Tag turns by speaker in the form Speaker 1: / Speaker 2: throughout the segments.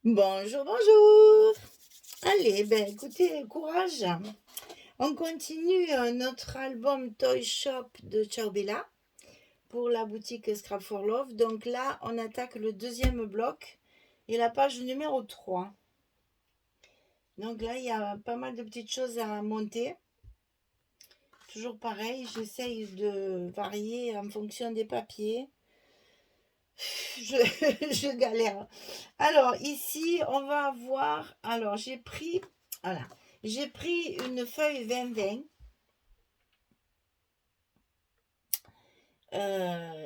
Speaker 1: Bonjour, bonjour. Allez, ben écoutez, courage. On continue notre album Toy Shop de Ciao Bella pour la boutique Scrap for Love. Donc là, on attaque le deuxième bloc et la page numéro 3. Donc là, il y a pas mal de petites choses à monter. Toujours pareil, j'essaye de varier en fonction des papiers. Je, je galère. Alors ici, on va avoir... Alors j'ai pris... Voilà. J'ai pris une feuille 20-20.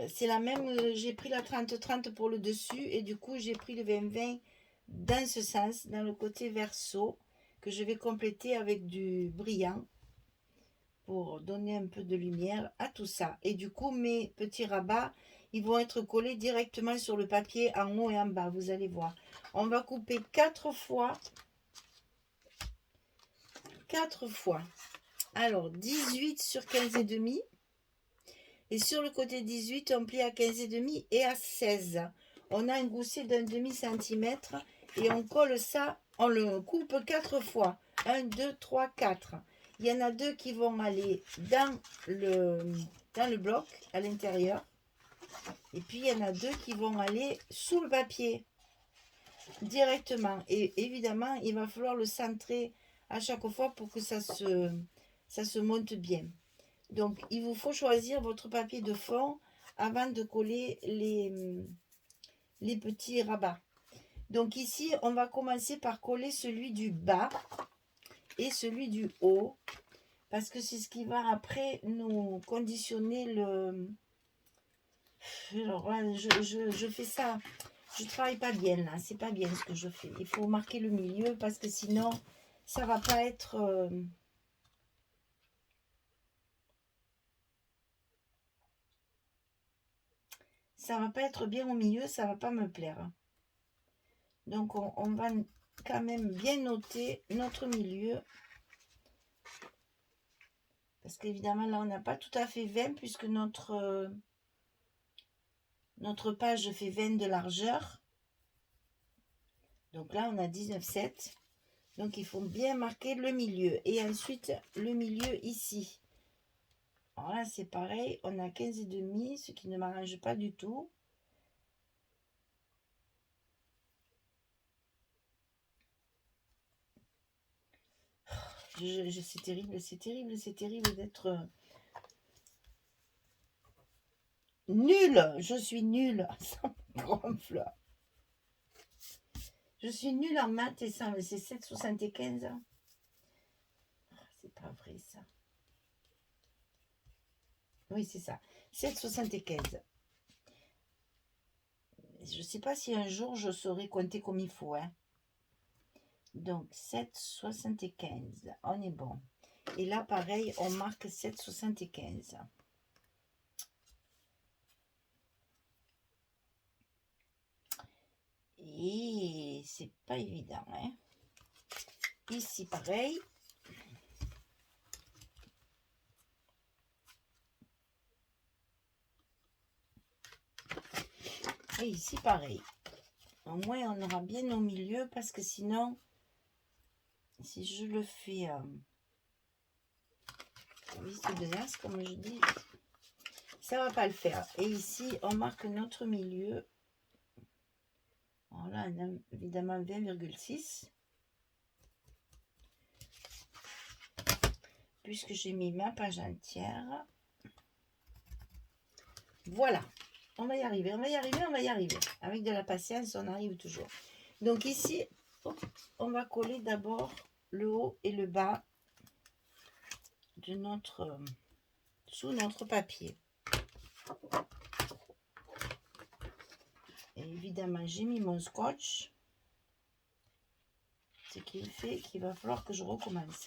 Speaker 1: C'est la même, j'ai pris la 30-30 pour le dessus et du coup j'ai pris le 20-20 dans ce sens, dans le côté verso, que je vais compléter avec du brillant pour donner un peu de lumière à tout ça. Et du coup mes petits rabats, ils vont être collés directement sur le papier en haut et en bas, vous allez voir. On va couper 4 fois. 4 fois. Alors 18 sur 15 et demi. Et sur le côté 18, on plie à 15 et demi et à 16. On a un gousset d'un demi-centimètre et on colle ça, on le coupe 4 fois. 1, 2, 3, 4. Il y en a 2 qui vont aller dans le bloc, à l'intérieur. Et puis il y en a 2 qui vont aller sous le papier, directement. Et évidemment, il va falloir le centrer à chaque fois pour que ça se monte bien. Donc, il vous faut choisir votre papier de fond avant de coller les petits rabats. Donc ici, on va commencer par coller celui du bas et celui du haut, parce que c'est ce qui va après nous conditionner le... Alors là, je fais ça, je travaille pas bien là, c'est pas bien ce que je fais. Il faut marquer le milieu parce que sinon, ça va pas être... ça va pas être bien au milieu, ça va pas me plaire. Donc on va quand même bien noter notre milieu. Parce qu'évidemment là on n'a pas tout à fait 20 puisque notre page fait 20 de largeur. Donc là on a 19,7. Donc il faut bien marquer le milieu. Et ensuite le milieu ici. Alors là c'est pareil, on a 15,5, ce qui ne m'arrange pas du tout. C'est terrible, c'est terrible, c'est terrible d'être nulle. Je suis nulle. Ça me gonfle. Je suis nulle en maths et ça, c'est 7,75. C'est pas vrai ça. Oui, c'est ça. 7,75. Je ne sais pas si un jour je saurai compter comme il faut. Hein. Donc 7,75. On est bon. Et là, pareil, on marque 7,75. Et c'est pas évident. Hein. Ici, pareil. Et ici, pareil. Au moins, on aura bien au milieu parce que sinon, si je le fais vis de as, comme je dis, ça va pas le faire. Et ici, on marque notre milieu. Alors là, on a évidemment 20,6. Puisque j'ai mis ma page entière. Voilà. On va y arriver, on va y arriver, on va y arriver. Avec de la patience, on arrive toujours. Donc ici, on va coller d'abord le haut et le bas de notre sous notre papier. Et évidemment, j'ai mis mon scotch. Ce qui fait qu'il va falloir que je recommence.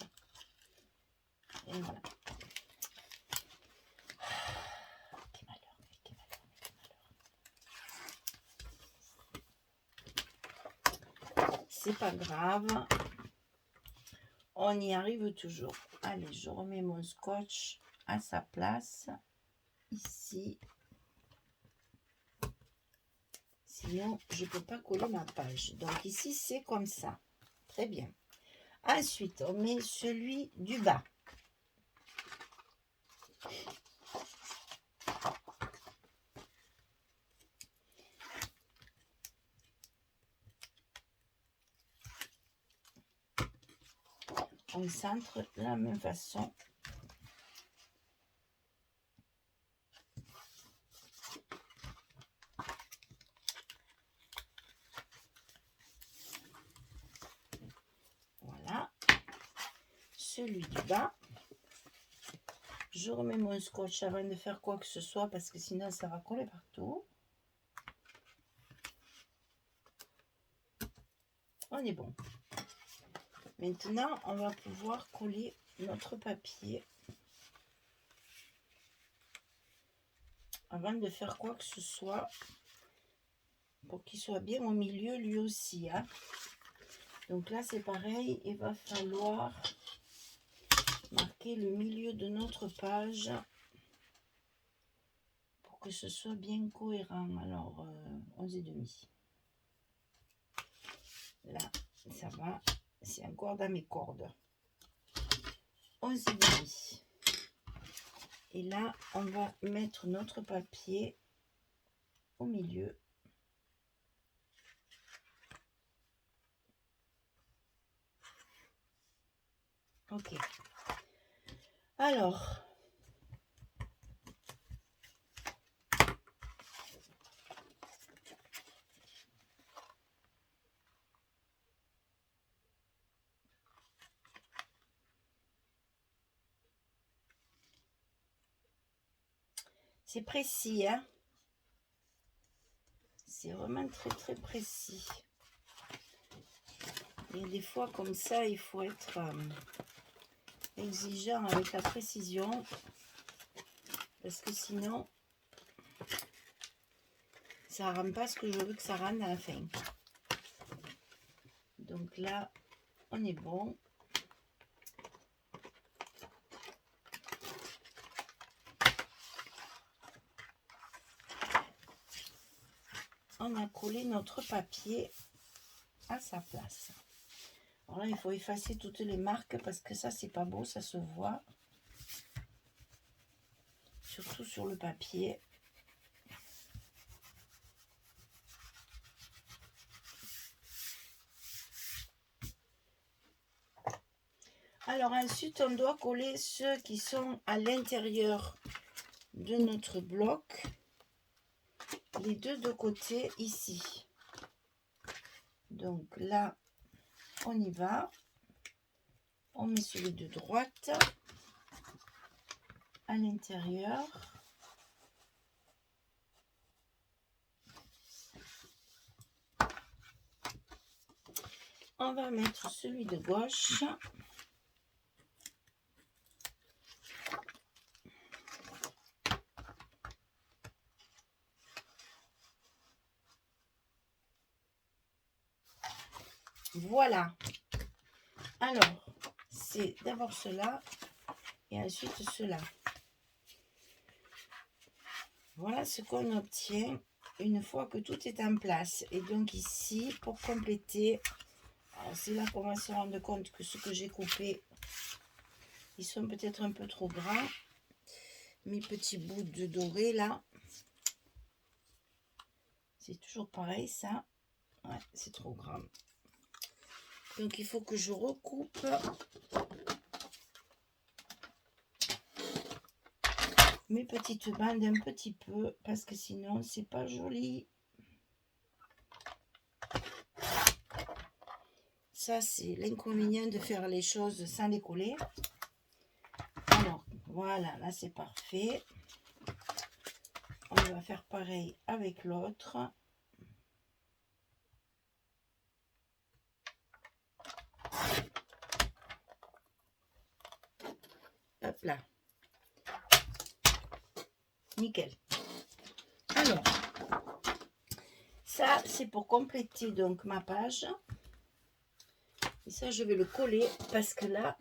Speaker 1: Et voilà. Quel malheur, quel malheur, quel malheur. C'est pas grave. On y arrive toujours. Allez, je remets mon scotch à sa place. Ici. sinon je ne peux pas coller ma page. Donc ici c'est comme ça. Très bien. Ensuite on met celui du bas. On centre de la même façon. Voilà. Celui du bas. Je remets mon scotch avant de faire quoi que ce soit parce que sinon ça va coller partout. On est bon. Maintenant, on va pouvoir coller notre papier avant de faire quoi que ce soit pour qu'il soit bien au milieu lui aussi. Hein. Donc là, c'est pareil, il va falloir marquer le milieu de notre page pour que ce soit bien cohérent. Alors, 11,5. Là, ça va. C'est encore dans mes cordes. 11,5. Et là, on va mettre notre papier au milieu. Ok. Alors, c'est précis, hein? C'est vraiment très très précis. Et des fois comme ça, il faut être exigeant avec la précision. Parce que sinon, ça ne rend pas ce que je veux que ça rende à la fin. Donc là, on est bon. On a collé notre papier à sa place. Alors là, il faut effacer toutes les marques parce que ça, c'est pas beau, ça se voit. Surtout sur le papier. Alors ensuite, on doit coller ceux qui sont à l'intérieur de notre bloc. Les deux de côté ici. Donc là, on y va. On met celui de droite à l'intérieur. On va mettre celui de gauche. Voilà. Alors, c'est d'abord cela et ensuite cela. Voilà ce qu'on obtient une fois que tout est en place. Et donc ici, pour compléter, c'est là qu'on va se rendre compte que ce que j'ai coupé, ils sont peut-être un peu trop grands. Mes petits bouts de doré là, c'est toujours pareil ça. Ouais, c'est trop grand. Donc il faut que je recoupe mes petites bandes un petit peu parce que sinon c'est pas joli. Ça c'est l'inconvénient de faire les choses sans les coller. Alors voilà, là c'est parfait. On va faire pareil avec l'autre. Hop là. Nickel. Alors, ça c'est pour compléter donc ma page. Et ça je vais le coller parce que là,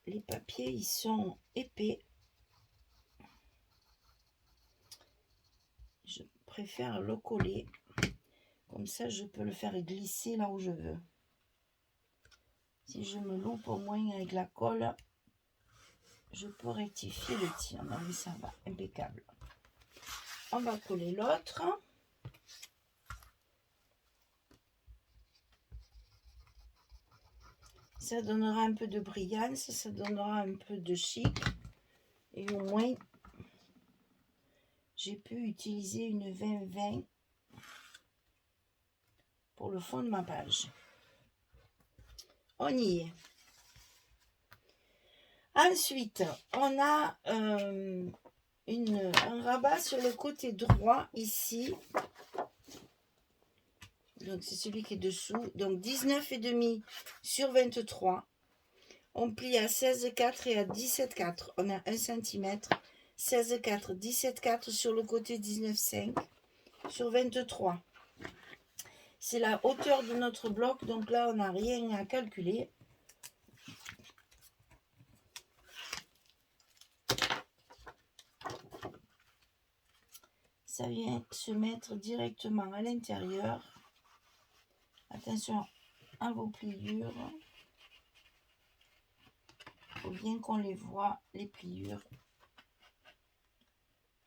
Speaker 1: les papiers ils sont épais. Je préfère le coller. Comme ça, je peux le faire glisser là où je veux. Si je me loupe au moins avec la colle, je peux rectifier le tir. Non, mais ça va, impeccable. On va coller l'autre. Ça donnera un peu de brillance, ça donnera un peu de chic. Et au moins, j'ai pu utiliser une 20-20 pour le fond de ma page. On y est. Ensuite, on a un rabat sur le côté droit ici. Donc, c'est celui qui est dessous. Donc, 19,5 sur 23. On plie à 16,4 et à 17,4. On a 1 cm. 16,4, 17,4 sur le côté 19,5 sur 23. C'est la hauteur de notre bloc. Donc là, on n'a rien à calculer. Ça vient se mettre directement à l'intérieur. Attention à vos pliures. Il faut bien qu'on les voit, les pliures.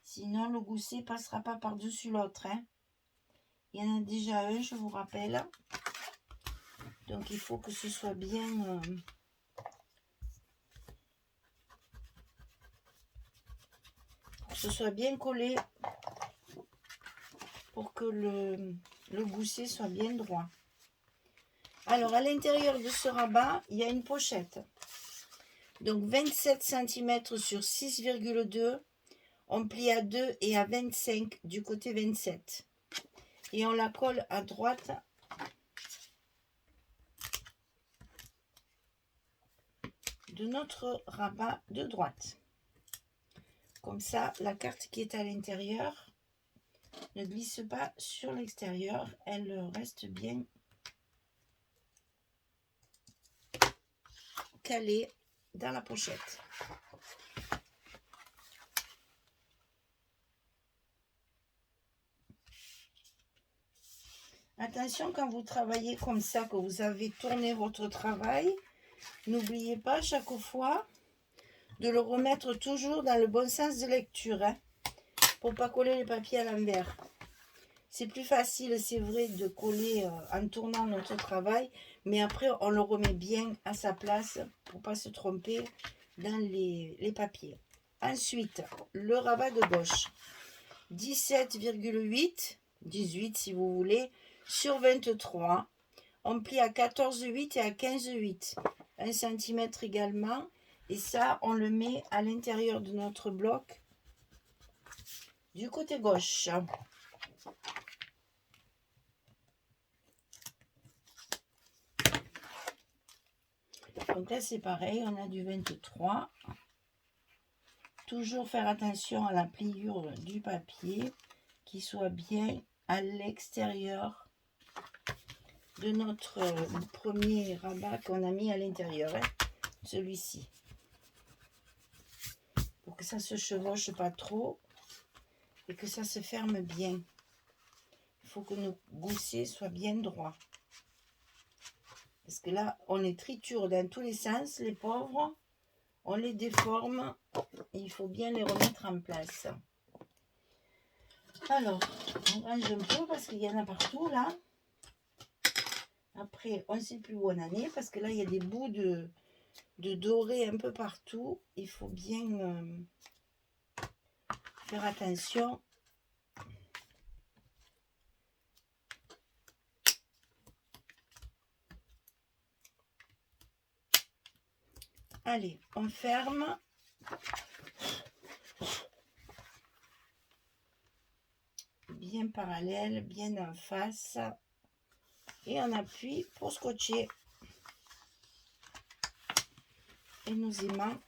Speaker 1: Sinon, le gousset ne passera pas par-dessus l'autre. Hein. Il y en a déjà un, je vous rappelle. Donc, il faut que ce soit bien... que ce soit bien collé pour que le gousset soit bien droit. Alors, à l'intérieur de ce rabat, il y a une pochette. Donc, 27 cm sur 6,2. On plie à 2 et à 25 du côté 27. Et on la colle à droite. De notre rabat de droite. Comme ça, la carte qui est à l'intérieur ne glisse pas sur l'extérieur. Elle reste bien calée dans la pochette. Attention, quand vous travaillez comme ça, que vous avez tourné votre travail, n'oubliez pas chaque fois de le remettre toujours dans le bon sens de lecture, hein, pour ne pas coller les papiers à l'envers. C'est plus facile, c'est vrai, de coller en tournant notre travail, mais après, on le remet bien à sa place pour ne pas se tromper dans les papiers. Ensuite, le rabat de gauche, 17,8, 18 si vous voulez, sur 23. On plie à 14,8 et à 15,8. 1 cm également. Et ça, on le met à l'intérieur de notre bloc du côté gauche. Donc là, c'est pareil, on a du 23. Toujours faire attention à la pliure du papier, qui soit bien à l'extérieur de notre premier rabat qu'on a mis à l'intérieur, hein, celui-ci. Pour que ça se chevauche pas trop et que ça se ferme bien. Il faut que nos goussets soient bien droits. Parce que là, on les triture dans tous les sens, les pauvres. On les déforme et il faut bien les remettre en place. Alors, on range un peu parce qu'il y en a partout là. Après, on ne sait plus où on en est parce que là, il y a des bouts de doré un peu partout. Il faut bien faire attention. Allez, on ferme. Bien parallèle, bien en face. Et on appuie pour scotcher. Et nos aimants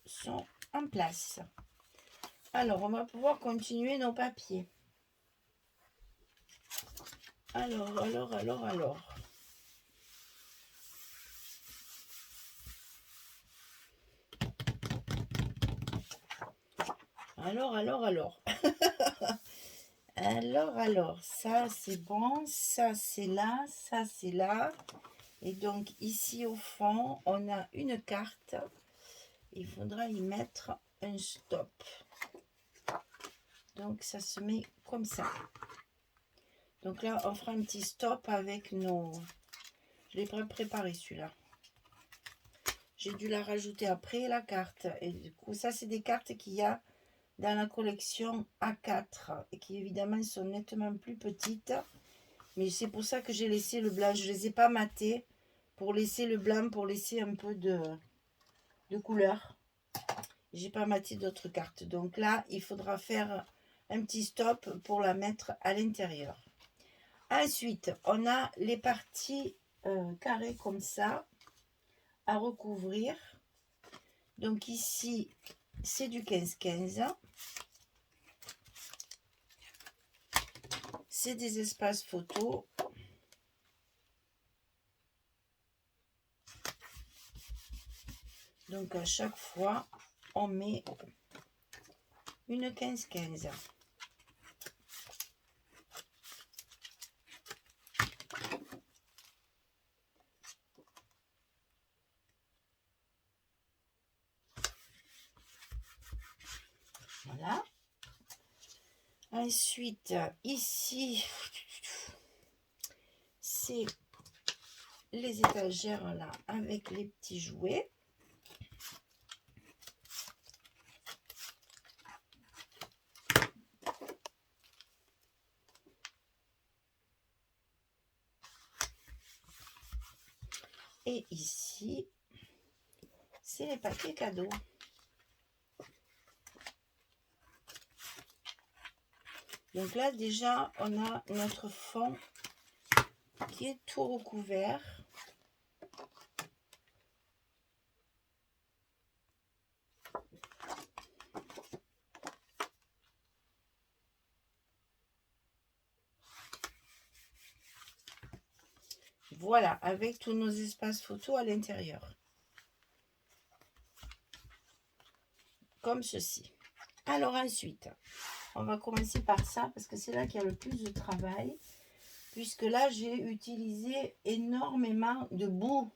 Speaker 1: sont en place. Alors, on va pouvoir continuer nos papiers. Alors. Alors. Alors, ça c'est bon, ça c'est là, ça c'est là. Et donc ici au fond, on a une carte. Il faudra y mettre un stop. Donc ça se met comme ça. Donc là, on fera un petit stop avec nos... Je l'ai préparé celui-là. J'ai dû la rajouter après la carte. Et du coup, ça c'est des cartes qu'il y a dans la collection A4 et qui évidemment sont nettement plus petites. Mais c'est pour ça que j'ai laissé le blanc. Je ne les ai pas matées pour laisser le blanc, pour laisser un peu de couleur. J'ai pas maté d'autres cartes. Donc là, il faudra faire un petit stop pour la mettre à l'intérieur. Ensuite, on a les parties carrées comme ça à recouvrir. Donc ici, c'est du 15-15. C'est des espaces photos. Donc à chaque fois, on met une 15-15. Voilà. Ensuite, ici, c'est les étagères là avec les petits jouets. Et ici, c'est les papiers cadeaux. Donc là, déjà, on a notre fond qui est tout recouvert. Voilà, avec tous nos espaces photos à l'intérieur. Comme ceci. Alors ensuite, on va commencer par ça parce que c'est là qu'il y a le plus de travail. Puisque là, j'ai utilisé énormément de bouts,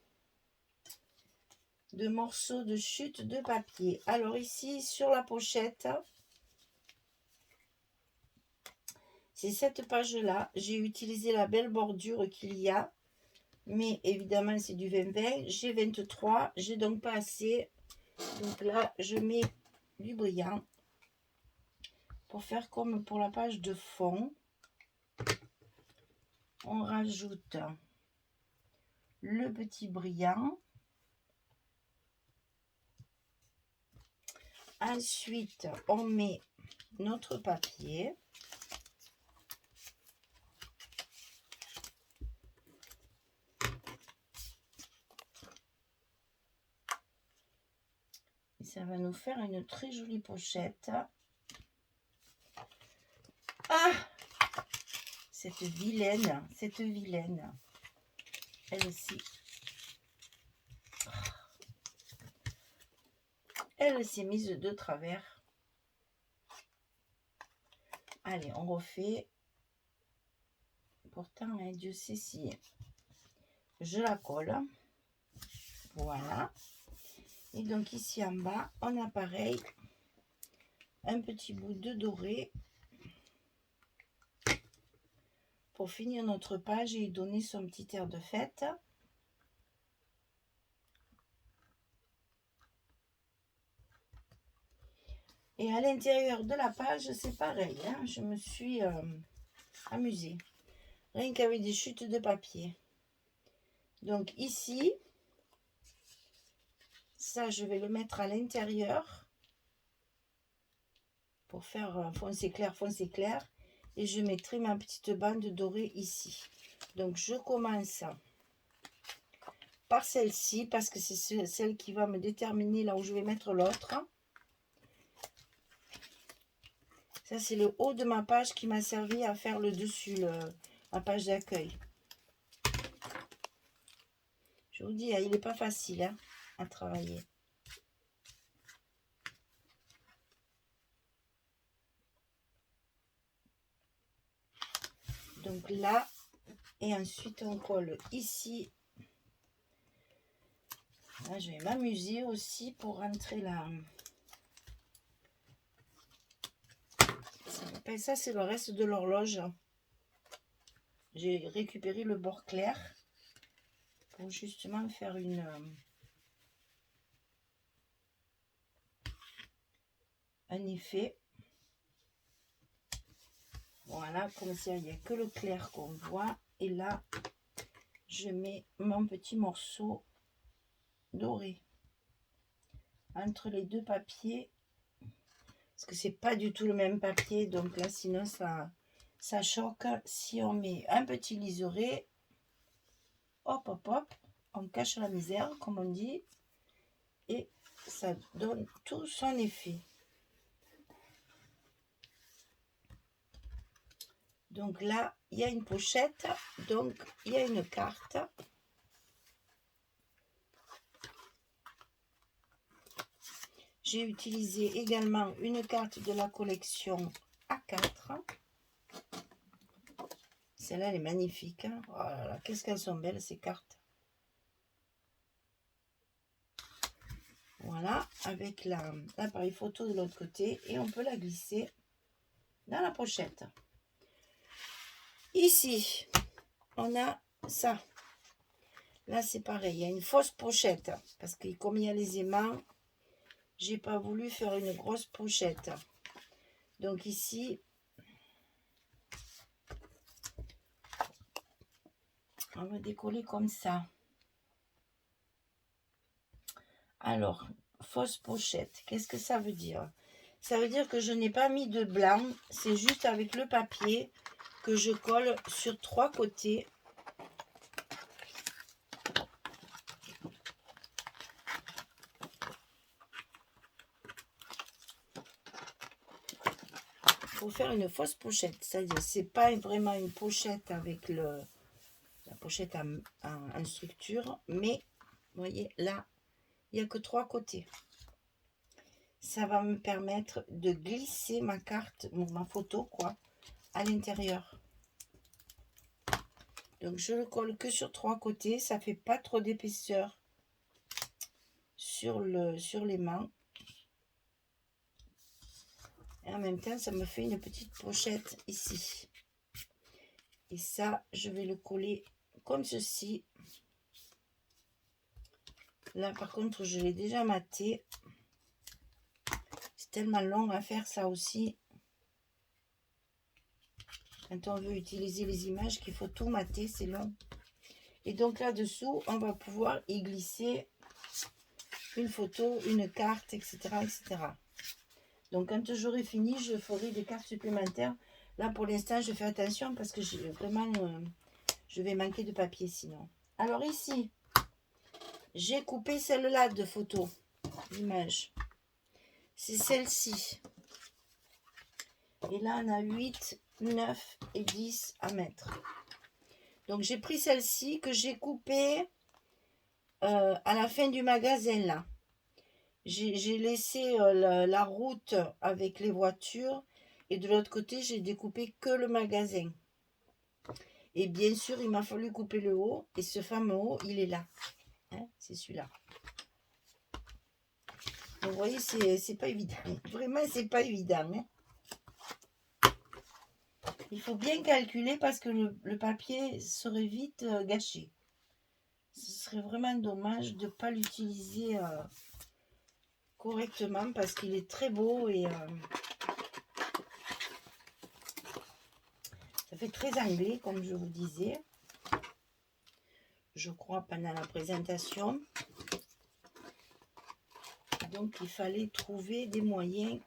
Speaker 1: de morceaux de chute de papier. Alors ici, sur la pochette, c'est cette page-là. J'ai utilisé la belle bordure qu'il y a. Mais évidemment, c'est du 20-20. J'ai 23. J'ai donc pas assez. Donc là, je mets du brillant pour faire comme pour la page de fond. On rajoute le petit brillant. Ensuite, on met notre papier. Et ça va nous faire une très jolie pochette. Ah! Cette vilaine. Elle aussi. Elle s'est mise de travers. Allez, on refait. Pourtant, hein, Dieu sait si je la colle. Voilà. Et donc ici en bas, on a pareil un petit bout de doré pour finir notre page et donner son petit air de fête. Et à l'intérieur de la page, c'est pareil. Hein, je me suis amusée. Rien qu'avec des chutes de papier. Donc ici, ça, je vais le mettre à l'intérieur pour faire foncé clair. Et je mettrai ma petite bande dorée ici. Donc je commence par celle-ci parce que c'est celle qui va me déterminer là où je vais mettre l'autre. Ça, c'est le haut de ma page qui m'a servi à faire le dessus, la page d'accueil. Je vous dis, il n'est pas facile hein, à travailler. Donc là, et ensuite on colle ici. Là, je vais m'amuser aussi pour rentrer là. Ça, c'est le reste de l'horloge. J'ai récupéré le bord clair pour justement faire un effet. Voilà, comme ça, il n'y a que le clair qu'on voit. Et là, je mets mon petit morceau doré entre les deux papiers. Parce que c'est pas du tout le même papier. Donc là, sinon, ça choque. Si on met un petit liseré, hop, hop, hop, on cache la misère, comme on dit. Et ça donne tout son effet. Donc là, il y a une pochette, donc il y a une carte. J'ai utilisé également une carte de la collection A4. Celle-là, elle est magnifique. Hein. Oh là là, qu'est-ce qu'elles sont belles, ces cartes. Voilà, avec l'appareil photo de l'autre côté. Et on peut la glisser dans la pochette. Ici, on a ça. Là, c'est pareil. Il y a une fausse pochette. Parce que comme il y a les aimants, j'ai pas voulu faire une grosse pochette. Donc ici, on va décoller comme ça. Alors, fausse pochette, qu'est-ce que ça veut dire? Ça veut dire que je n'ai pas mis de blanc. C'est juste avec le papier que je colle sur 3 côtés. Pour faire une fausse pochette. C'est-à-dire, c'est pas vraiment une pochette avec la pochette en structure. Mais, vous voyez, là, il n'y a que 3 côtés. Ça va me permettre de glisser ma carte, ma photo, quoi, à l'intérieur. Donc, je le colle que sur 3 côtés. Ça fait pas trop d'épaisseur sur les mains. Et en même temps, ça me fait une petite pochette ici. Et ça, je vais le coller comme ceci. Là, par contre, je l'ai déjà maté. C'est tellement long à faire ça aussi. Quand on veut utiliser les images, qu'il faut tout mater, c'est long. Et donc là-dessous, on va pouvoir y glisser une photo, une carte, etc. etc. Donc quand j'aurai fini, je ferai des cartes supplémentaires. Là, pour l'instant, je fais attention parce que vraiment, je vais manquer de papier sinon. Alors ici, j'ai coupé celle-là de photo, d'image. C'est celle-ci. Et là, on a 8, 9 et 10 à mettre. Donc, j'ai pris celle-ci que j'ai coupée à la fin du magasin, là. J'ai laissé la route avec les voitures. Et de l'autre côté, j'ai découpé que le magasin. Et bien sûr, il m'a fallu couper le haut. Et ce fameux haut, il est là. Hein, c'est celui-là. Donc, vous voyez, c'est pas évident. Vraiment, c'est pas évident. Hein. Il faut bien calculer parce que le papier serait vite gâché. Ce serait vraiment dommage de ne pas l'utiliser correctement parce qu'il est très beau et ça fait très anglais comme je vous disais. Je crois pendant la présentation. Donc il fallait trouver des moyens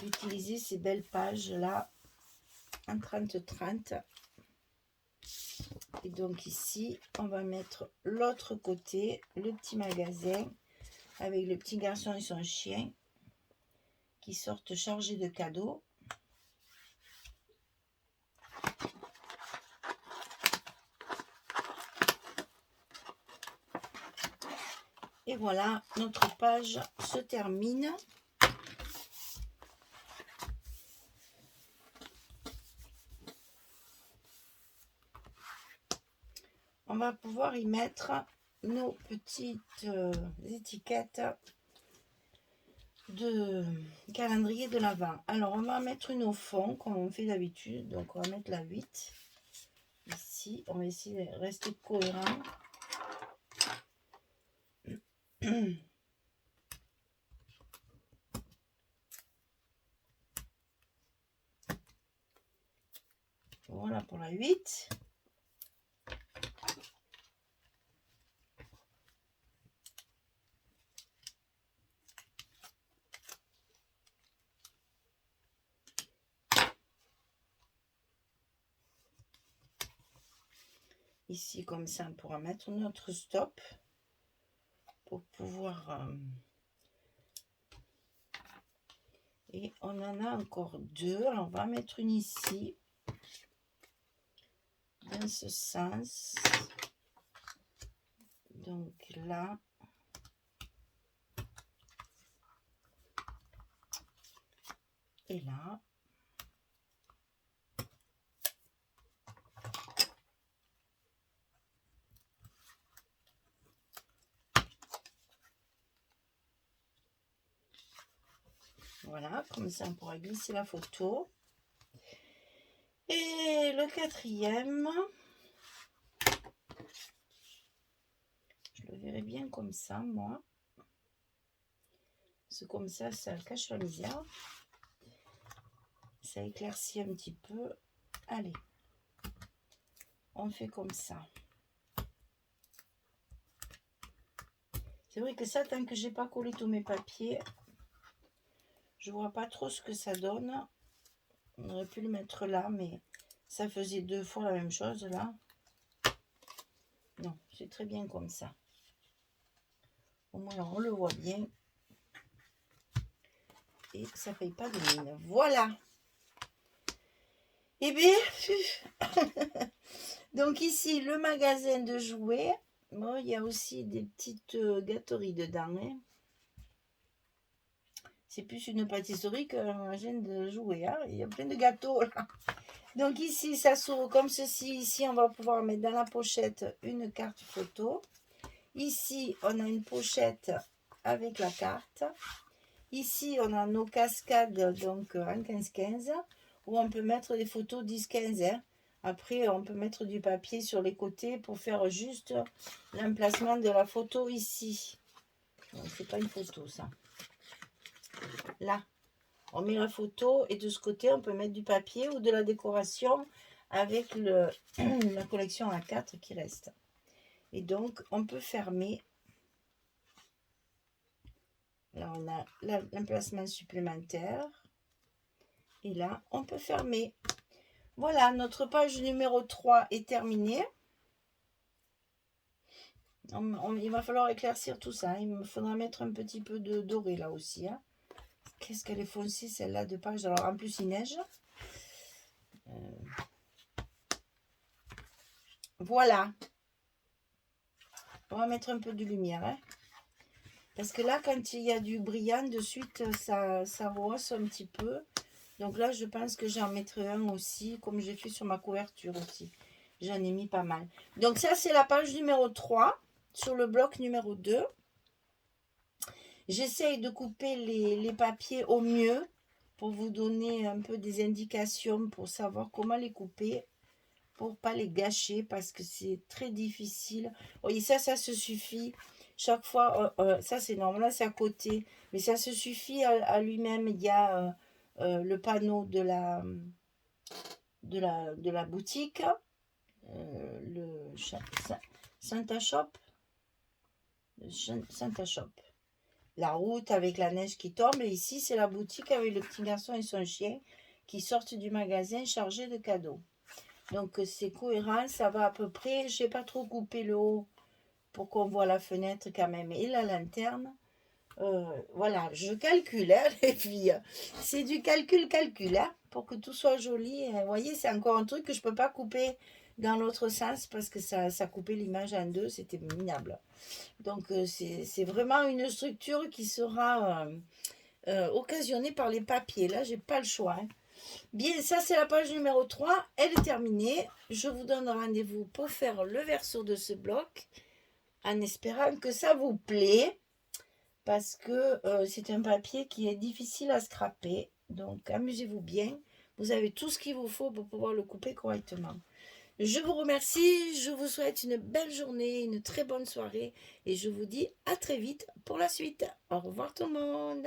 Speaker 1: d'utiliser ces belles pages là en 30-30. Et donc ici, on va mettre l'autre côté, le petit magasin, avec le petit garçon et son chien, qui sortent chargés de cadeaux. Et voilà, notre page se termine. on va pouvoir y mettre nos petites étiquettes de calendrier de l'Avent. Alors, on va mettre une au fond, comme on fait d'habitude. Donc, on va mettre la 8. Ici, on va essayer de rester cohérent. Voilà pour la 8. Ici, comme ça, on pourra mettre notre stop pour pouvoir... et on en a encore 2. Alors, on va mettre une ici. Dans ce sens. Donc là. Et là. Voilà, comme ça on pourra glisser la photo. Et le 4e, je le verrai bien comme ça, moi. C'est comme ça, ça cache la misère. Ça éclaircit un petit peu. Allez, on fait comme ça. C'est vrai que ça, tant que j'ai pas collé tous mes papiers, je vois pas trop ce que ça donne. On aurait pu le mettre là, mais ça faisait 2 fois la même chose là. Non, c'est très bien comme ça. Au moins, on le voit bien. Et ça ne paye pas de mine. Voilà. Et bien, donc ici, le magasin de jouets. Bon, il y a aussi des petites gâteries dedans. Hein. C'est plus une pâtisserie qu'un magasin de jouets. Hein. Il y a plein de gâteaux là. Donc ici, ça s'ouvre comme ceci. Ici, on va pouvoir mettre dans la pochette une carte photo. Ici, on a une pochette avec la carte. Ici, on a nos cascades, donc en 15-15, où on peut mettre des photos 10-15. Hein. Après, on peut mettre du papier sur les côtés pour faire juste l'emplacement de la photo ici. Donc, c'est pas une photo, ça. Là, on met la photo et de ce côté, on peut mettre du papier ou de la décoration avec la collection A4 qui reste. Et donc, on peut fermer. Là, on a l'emplacement supplémentaire. Et là, on peut fermer. Voilà, notre page numéro 3 est terminée. Il va falloir éclaircir tout ça. Il me faudra mettre un petit peu de doré là aussi. Hein. Qu'est-ce qu'elle est foncée celle-là de page. Alors, en plus, il neige. Voilà. On va mettre un peu de lumière. Hein. Parce que là, quand il y a du brillant, de suite, ça rehausse un petit peu. Donc là, je pense que j'en mettrai un aussi, comme j'ai fait sur ma couverture aussi. J'en ai mis pas mal. Donc ça, c'est la page numéro 3, sur le bloc numéro 2. J'essaye de couper les papiers au mieux, pour vous donner un peu des indications, pour savoir comment les couper, pour pas les gâcher, parce que c'est très difficile. Vous voyez, ça se suffit. Chaque fois, ça c'est normal, là c'est à côté. Mais ça se suffit à lui-même. Il y a le panneau de la boutique, le Santa Shop, Santa Shop. La route avec la neige qui tombe. Et ici, c'est la boutique avec le petit garçon et son chien qui sortent du magasin chargés de cadeaux. Donc, c'est cohérent, ça va à peu près. Je n'ai pas trop coupé le haut pour qu'on voit la fenêtre quand même et la lanterne. Voilà, je calcule, hein, les filles. C'est du calcul, hein, pour que tout soit joli. Vous voyez, c'est encore un truc que je ne peux pas couper dans l'autre sens parce que ça coupait l'image en deux, c'était minable. Donc, c'est vraiment une structure qui sera occasionnée par les papiers. Là, j'ai pas le choix. Hein. Bien, ça c'est la page numéro 3. Elle est terminée. Je vous donne rendez-vous pour faire le verso de ce bloc, en espérant que ça vous plaît, parce que c'est un papier qui est difficile à scraper. Donc amusez-vous bien. Vous avez tout ce qu'il vous faut pour pouvoir le couper correctement. Je vous remercie, je vous souhaite une belle journée, une très bonne soirée et je vous dis à très vite pour la suite. Au revoir tout le monde.